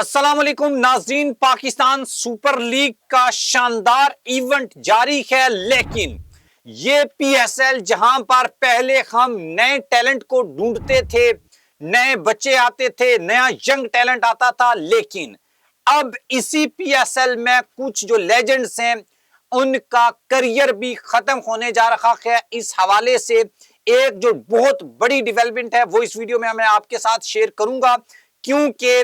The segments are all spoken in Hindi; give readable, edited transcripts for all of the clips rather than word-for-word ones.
अस्सलाम वालेकुम नाज़रीन। पाकिस्तान सुपर लीग का शानदार इवेंट जारी है, लेकिन ये पीएसएल जहां पर पहले हम नए टैलेंट को ढूंढते थे, नए बच्चे आते थे, नया यंग टैलेंट आता था, लेकिन अब इसी पीएसएल में कुछ जो लेजेंड्स हैं उनका करियर भी खत्म होने जा रहा है। इस हवाले से एक जो बहुत बड़ी डेवलपमेंट है वो इस वीडियो में मैं आपके साथ शेयर करूंगा, क्योंकि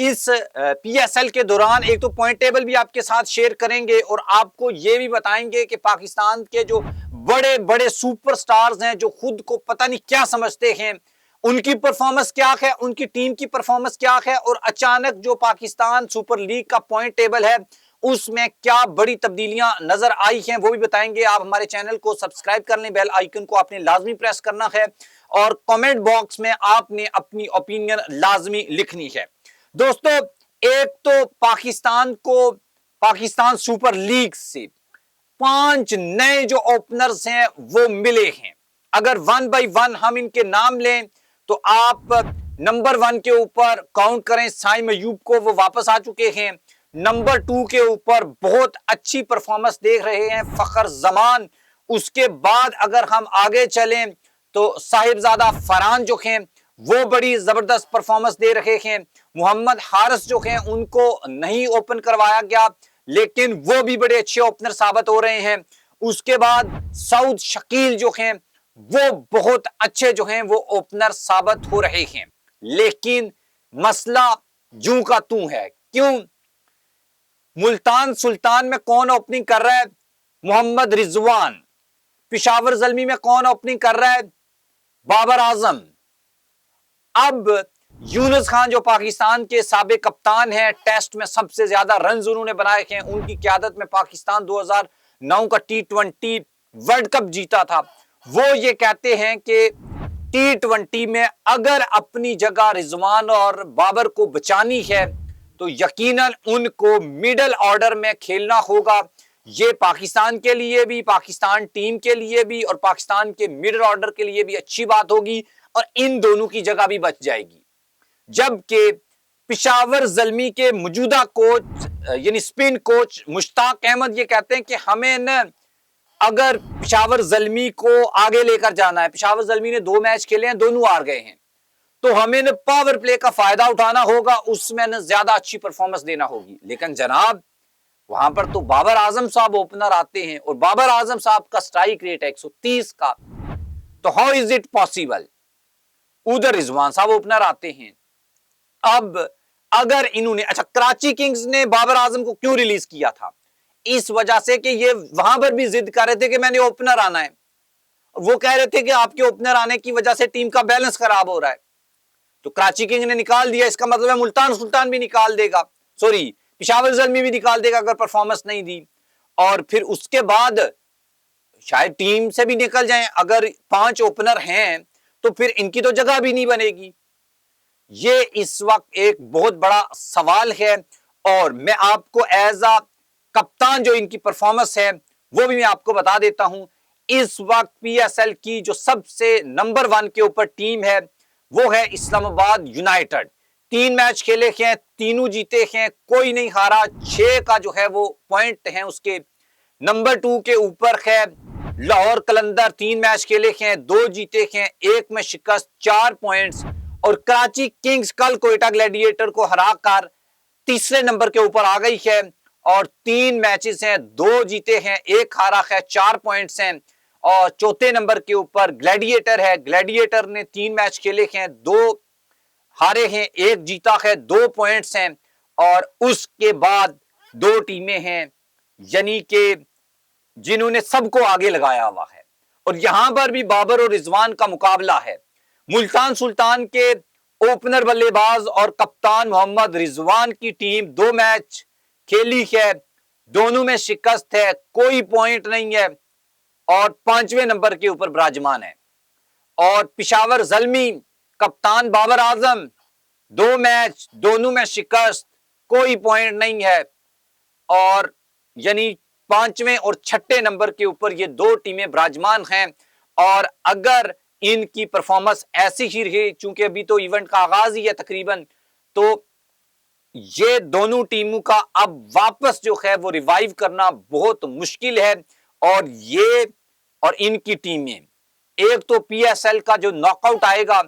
इस पीएसएल के दौरान एक तो पॉइंट टेबल भी आपके साथ शेयर करेंगे और आपको यह भी बताएंगे कि पाकिस्तान के जो बड़े बड़े सुपरस्टार्स हैं जो खुद को पता नहीं क्या समझते हैं, उनकी परफॉर्मेंस क्या है, उनकी टीम की परफॉर्मेंस क्या है, और अचानक जो पाकिस्तान सुपर लीग का पॉइंट टेबल है उसमें क्या बड़ी तब्दीलियां नजर आई हैं वो भी बताएंगे। आप हमारे चैनल को सब्सक्राइब कर लें, बेल आइकन को आपने लाजमी प्रेस करना है और कमेंट बॉक्स में आपने अपनी ओपिनियन लाजमी लिखनी है। दोस्तों, एक तो पाकिस्तान सुपर लीग से 5 नए जो ओपनर्स हैं वो मिले हैं। अगर वन बाय वन हम इनके नाम लें तो आप नंबर 1 के ऊपर काउंट करें साइम अयूब को, वो वापस आ चुके हैं। नंबर 2 के ऊपर बहुत अच्छी परफॉर्मेंस देख रहे हैं फखर जमान। उसके बाद अगर हम आगे चलें तो साहिबजादा फरहान जो हैं वो बड़ी जबरदस्त परफॉर्मेंस दे रहे हैं। मोहम्मद हारिस जो हैं उनको नहीं ओपन करवाया गया, लेकिन वो भी बड़े अच्छे ओपनर साबित हो रहे हैं। उसके बाद सऊद शकील जो हैं वो बहुत अच्छे जो हैं वो ओपनर साबित हो रहे हैं, लेकिन मसला जू का तू है। क्यों? मुल्तान सुल्तान में कौन ओपनिंग कर रहा है? मोहम्मद रिजवान। पिशावर जल्मी में कौन ओपनिंग कर रहा है? बाबर आजम। अब यूनुस खान जो पाकिस्तान के साबिक कप्तान हैं, टेस्ट में सबसे ज्यादा रन उन्होंने बनाए हैं, उनकी क़यादत में पाकिस्तान 2009 का T20 वर्ल्ड कप जीता था। वो ये कहते हैं कि T20 में अगर अपनी जगह रिजवान और बाबर को बचानी है तो यकीनन उनको मिडिल ऑर्डर में खेलना होगा। ये पाकिस्तान के लिए भी, पाकिस्तान टीम के लिए भी और पाकिस्तान के मिडिल ऑर्डर के लिए भी अच्छी बात होगी और इन दोनों की जगह भी बच जाएगी। जबकि पिशावर जल्मी के मौजूदा कोच यानी स्पिन कोच मुश्ताक अहमद ये कहते हैं कि हमें न अगर पिशावर जल्मी को आगे लेकर जाना है, पिशावर जल्मी ने 2 मैच खेले हैं, दोनों हार गए हैं, तो हमें न पावर प्ले का फायदा उठाना होगा, उसमें न ज्यादा अच्छी परफॉर्मेंस देना होगी। लेकिन जनाब वहां पर तो बाबर आजम साहब ओपनर आते हैं और बाबर आजम साहब का स्ट्राइक रेट है 130 का, तो हाउ इज इट पॉसिबल? उधर रिजवान साहब ओपनर आते हैं। अब अगर इन्होंने, अच्छा, कराची किंग्स ने बाबर आजम को क्यों रिलीज किया था? इस वजह से कि ये वहां पर भी जिद कर रहे थे कि मैंने ओपनर आना है, वो कह रहे थे कि आपके ओपनर आने की वजह से टीम का बैलेंस खराब हो रहा है, तो कराची किंग्स ने निकाल दिया। इसका मतलब है मुल्तान सुल्तान भी निकाल देगा, सॉरी पिशावर जल्मी भी निकाल देगा अगर परफॉर्मेंस नहीं दी, और फिर उसके बाद शायद टीम से भी निकल जाएं। अगर 5 ओपनर हैं तो फिर इनकी तो जगह भी नहीं बनेगी। ये इस वक्त एक बहुत बड़ा सवाल है और मैं आपको एज अ कप्तान जो इनकी परफॉर्मेंस है वो भी मैं आपको बता देता हूं। इस वक्त पीएसएल की जो सबसे नंबर 1 के ऊपर टीम है वो है इस्लामाबाद यूनाइटेड। 3 मैच खेले हैं, तीनों जीते हैं, कोई नहीं हारा। 6 का जो है वो पॉइंट है उसके। नंबर 2 के ऊपर है लाहौर कलंदर, 3 मैच खेले हैं, 2 जीते हैं, 1 में शिकस्त, 4 पॉइंट्स। और कराची किंग्स कल कोयटा ग्लैडिएटर को हराकर तीसरे नंबर के ऊपर आ गई है और 3 मैचेस हैं, 2 जीते हैं, 1 हारा है, 4 पॉइंट्स हैं। और चौथे नंबर के ऊपर ग्लैडिएटर है। ग्लैडिएटर ने 3 मैच खेले हैं, 2 हारे हैं, 1 जीता है, 2 पॉइंट्स हैं। और उसके बाद 2 टीमें हैं यानी कि जिन्होंने सबको आगे लगाया हुआ है, और यहां पर भी बाबर और रिजवान का मुकाबला है। मुल्तान सुल्तान के ओपनर बल्लेबाज और कप्तान मोहम्मद रिजवान की टीम 2 मैच खेली है, दोनों में शिकस्त है, कोई पॉइंट नहीं है और 5वें नंबर के ऊपर विराजमान है। और पिशावर जल्मी कप्तान बाबर आजम 2 मैच, दोनों में शिकस्त, कोई पॉइंट नहीं है, और यानी 5वें और 6ठे नंबर के ऊपर ये 2 टीमें विराजमान हैं। और अगर इनकी परफॉर्मेंस ऐसी ही रही, चूंकि अभी तो इवेंट का आगाज ही है तकरीबन, तो ये दोनों टीमों का अब वापस जो है वो रिवाइव करना बहुत मुश्किल है। और ये और इनकी टीमें, एक तो पीएसएल का जो नॉकआउट आएगा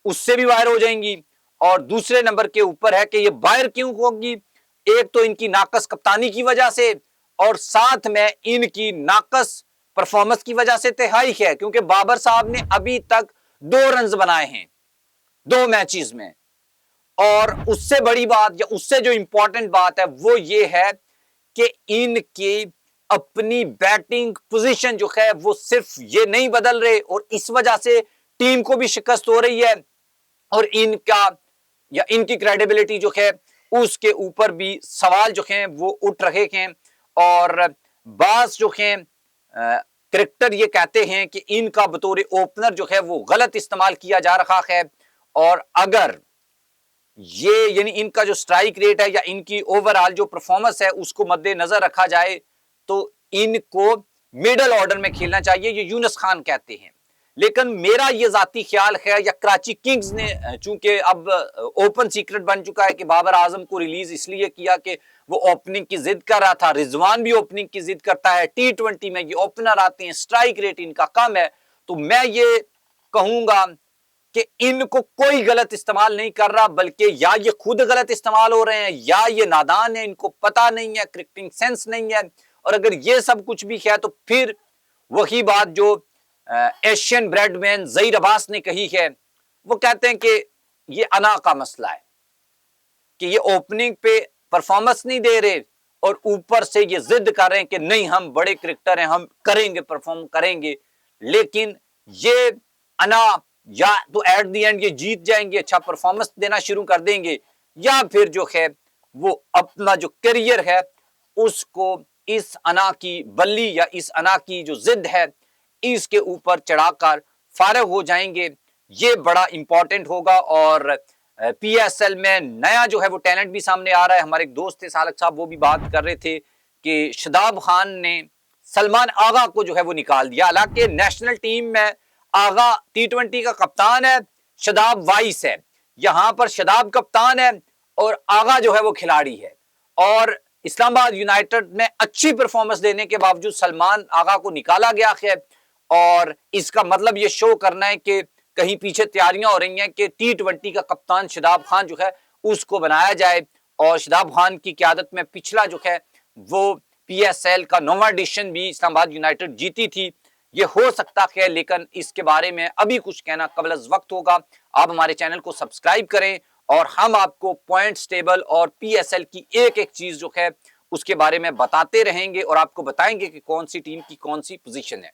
उससे भी बाहर हो जाएंगी, और दूसरे नंबर के ऊपर है कि ये बाहर क्यों होगी, एक तो इनकी नाकस कप्तानी की वजह से, और साथ में इनकी नाकस परफॉर्मेंस की वजह से तिहाई है, क्योंकि बाबर साहब ने अभी तक 2 रन बनाए हैं 2 मैचेस में। और उससे बड़ी बात या उससे जो इंपॉर्टेंट बात है वो ये है कि इनकी अपनी बैटिंग पोजीशन जो है वो सिर्फ ये नहीं बदल रहे, और इस वजह से टीम को भी शिकस्त हो रही है, और इनका या इनकी क्रेडिबिलिटी जो है उसके ऊपर भी सवाल जो हैं वो उठ रहे हैं। और बास जो हैं क्रिकेटर ये कहते हैं कि इनका बतौर ओपनर जो है वो गलत इस्तेमाल किया जा रहा है, और अगर ये यानी इनका जो स्ट्राइक रेट है या इनकी ओवरऑल जो परफॉर्मेंस है उसको मद्देनजर रखा जाए तो इनको मिडल ऑर्डर में खेलना चाहिए, ये यूनुस खान कहते हैं। लेकिन मेरा ये जाती ख्याल है, या कराची किंग्स ने चूंकि अब ओपन सीक्रेट बन चुका है कि बाबर आजम को रिलीज इसलिए किया कि वो ओपनिंग की जिद कर रहा था, रिजवान भी ओपनिंग की जिद करता है, T20 में ये ओपनर आते हैं, स्ट्राइक रेट इनका कम है, तो मैं ये कहूंगा कि इनको कोई गलत इस्तेमाल नहीं कर रहा, बल्कि या ये खुद गलत इस्तेमाल हो रहे हैं या ये नादान है, इनको पता नहीं है, क्रिकेटिंग सेंस नहीं है। और अगर ये सब कुछ भी है तो फिर वही बात जो एशियन ब्रेडमैन ज़हीर अब्बास ने कही है, वो कहते हैं कि ये अना का मसला है कि ये ओपनिंग पे परफॉर्मेंस नहीं दे रहे और ऊपर से ये जिद कर रहे हैं कि नहीं हम बड़े क्रिकेटर हैं, हम करेंगे, परफॉर्म करेंगे। लेकिन ये अना, या तो एट द एंड ये जीत जाएंगे, अच्छा परफॉर्मेंस देना शुरू कर देंगे, या फिर जो है वो अपना जो करियर है उसको इस अना की बल्ली या इस अना की जो जिद है इसके ऊपर चढ़ाकर फारिग हो जाएंगे। ये बड़ा इंपॉर्टेंट होगा। और पीएसएल में नया जो है वो टैलेंट भी सामने आ रहा है। हमारे एक दोस्त थे सालक साहब, वो भी बात कर रहे थे कि शादाब खान ने सलमान आगा को जो है वो निकाल दिया। हालांकि नेशनल टीम में आगा T20 का कप्तान है, शादाब वाइस है, यहां पर शादाब कप्तान है और आगा जो है वो खिलाड़ी है। और इस्लामाबाद यूनाइटेड में अच्छी परफॉर्मेंस देने के बावजूद सलमान आगा को निकाला गया है, और इसका मतलब ये शो करना है कि कहीं पीछे तैयारियां हो रही हैं कि T20 का कप्तान शादाब खान जो है उसको बनाया जाए। और शादाब खान की क़यादत में पिछला जो है वो पीएसएल का 9वां एडिशन भी इस्लामाबाद यूनाइटेड जीती थी। ये हो सकता है, लेकिन इसके बारे में अभी कुछ कहना कबल अज़ वक्त होगा। आप हमारे चैनल को सब्सक्राइब करें और हम आपको पॉइंट्स टेबल और पीएसएल की एक एक चीज जो है उसके बारे में बताते रहेंगे और आपको बताएंगे कि कौन सी टीम की कौन सी पोजीशन है।